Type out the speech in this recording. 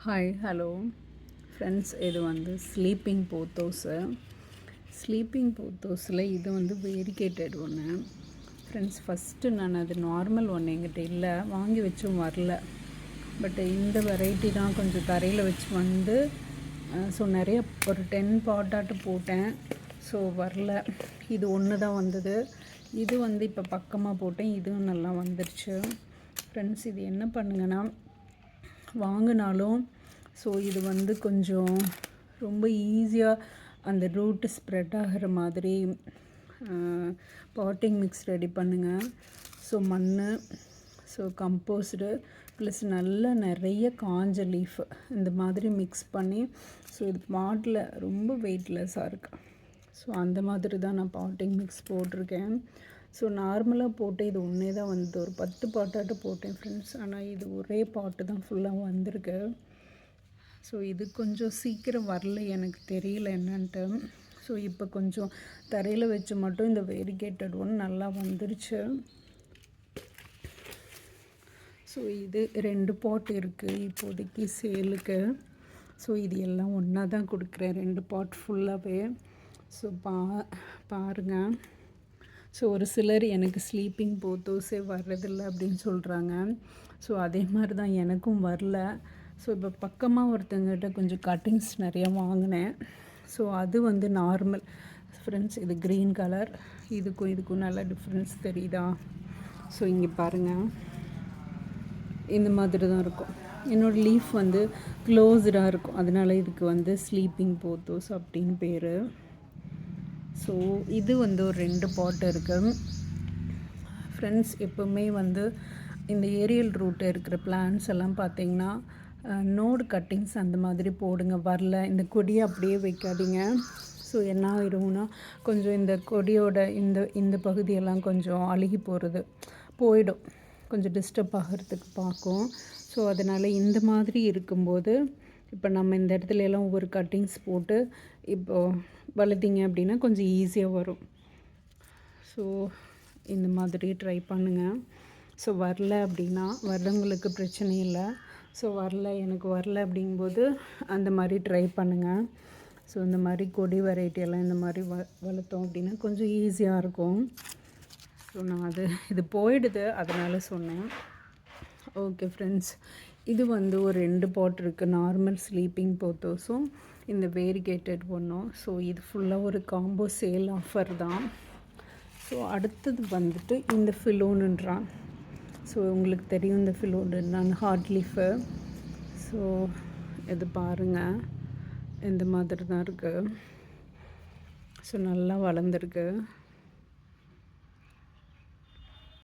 Hi hello friends, இது வந்து sleeping pothos. Sleeping போத்தோஸில் இது வந்து வேரிகேட்டட் ஒன்று. ஃப்ரெண்ட்ஸ், ஃபஸ்ட்டு நான் அது நார்மல் ஒன்று என்கிட்ட இல்லை, வாங்கி வச்சும் வரல. பட் இந்த வெரைட்டி தான் கொஞ்சம் தரையில் வச்சு வந்து ஸோ நிறைய ஒரு 10 பாட்டாட்டு போட்டேன். ஸோ வரல. இது ஒன்று தான் வந்தது. இது வந்து இப்போ பக்கமாக போட்டேன், இதுவும் நல்லா வந்துருச்சு. ஃப்ரெண்ட்ஸ், இது என்ன பண்ணுங்கன்னா, வாங்கினாலும் ஸோ இது வந்து கொஞ்சம் ரொம்ப ஈஸியாக அந்த ரூட்டு ஸ்ப்ரெட் ஆகிற மாதிரி பாட்டிங் மிக்ஸ் ரெடி பண்ணுங்கள். ஸோ மண், ஸோ கம்போஸ்டு ப்ளஸ் நல்ல நிறைய காஞ்ச லீஃப் இந்த மாதிரி மிக்ஸ் பண்ணி, ஸோ இது பாட்டில் ரொம்ப வெயிட்லெஸ்ஸாக இருக்குது. ஸோ அந்த மாதிரி தான் நான் பாட்டிங் மிக்ஸ் போட்டிருக்கேன். ஸோ நார்மலாக போட்டு இது ஒன்றே தான் வந்து ஒரு 10 பாட்டாட்டு போட்டேன் ஃப்ரெண்ட்ஸ். ஆனால் இது ஒரே பாட்டு தான் ஃபுல்லாக வந்திருக்கு. ஸோ இது கொஞ்சம் சீக்கிரம் வரல, எனக்கு தெரியல என்னன்ட்டு. ஸோ இப்போ கொஞ்சம் தரையில் வச்சு மட்டும் இந்த வேரிகேட்டட் ஒன்று நல்லா வந்துருச்சு. ஸோ இது 2 பாட் இருக்குது இப்போதைக்கு சேலுக்கு. ஸோ இது எல்லாம் ஒன்றா தான் கொடுக்குறேன், 2 பாட் ஃபுல்லாகவே. ஸோ பாருங்கள். ஸோ ஒரு சிலர் எனக்கு ஸ்லீப்பிங் போத்தோஸே வர்றதில்லை அப்படின்னு சொல்கிறாங்க. ஸோ அதே மாதிரி தான் எனக்கும் வரல. ஸோ இப்போ பக்கமாக ஒருத்தங்கிட்ட கொஞ்சம் கட்டிங்ஸ் நிறையா வாங்கினேன். ஸோ அது வந்து நார்மல் ஃப்ரெண்ட்ஸ். இது க்ரீன் கலர், இதுக்கும் நல்ல டிஃப்ரென்ஸ் தெரியுதா? ஸோ இங்கே பாருங்கள், இந்த மாதிரி தான் இருக்கும். என்னோடய லீஃப் வந்து க்ளோஸ்டாக இருக்கும், அதனால் இதுக்கு வந்து ஸ்லீப்பிங் போத்தோஸ் அப்படின்னு பேர். ஸோ இது வந்து ஒரு 2 பாட் இருக்குது ஃப்ரெண்ட்ஸ். எப்போவுமே வந்து இந்த ஏரியல் ரூட் இருக்கிற பிளான்ஸ் எல்லாம் பார்த்திங்கன்னா நோடு கட்டிங்ஸ் அந்த மாதிரி போடுங்க. வரல இந்த கொடியை அப்படியே வைக்காதீங்க. ஸோ என்ன ஆயிடும்னா, கொஞ்சம் இந்த கொடியோட இந்த பகுதியெல்லாம் கொஞ்சம் அழுகி போயிடும், கொஞ்சம் டிஸ்டர்ப் ஆகிறதுக்கு பார்க்கும். ஸோ அதனால் இந்த மாதிரி இருக்கும்போது இப்போ நம்ம இந்த இடத்துல எல்லாம் ஒவ்வொரு கட்டிங்ஸ் போட்டு இப்போது வளர்த்திங்க அப்படின்னா கொஞ்சம் ஈஸியாக வரும். ஸோ இந்த மாதிரி ட்ரை பண்ணுங்கள். ஸோ வரல அப்படின்னா, வர்றவங்களுக்கு பிரச்சனை இல்லை. ஸோ எனக்கு வரல அப்படிங்கும்போது அந்த மாதிரி ட்ரை பண்ணுங்கள். ஸோ இந்த மாதிரி கொடி வெரைட்டியெல்லாம் இந்த மாதிரி வளர்த்தோம் அப்படின்னா கொஞ்சம் ஈஸியாக இருக்கும். ஸோ நான் இது போயிடுது, அதனால் சொன்னேன். ஓகே ஃப்ரெண்ட்ஸ், இது வந்து ஒரு 2 பாட் இருக்குது, நார்மல் ஸ்லீப்பிங் போத்தோஸும் இந்த வேரிகேட்டட் ஒன்றும். ஸோ இது ஃபுல்லாக ஒரு காம்போ சேல் ஆஃபர் தான். ஸோ அடுத்தது வந்துட்டு இந்த ஃபிலோனுன்றான். ஸோ உங்களுக்கு தெரியும் இந்த ஃபிலோனுன்றான், ஹார்ட் லீஃபு. ஸோ இது பாருங்கள், இந்த மாதிரி தான் இருக்குது. ஸோ நல்லா வளர்ந்துருக்கு.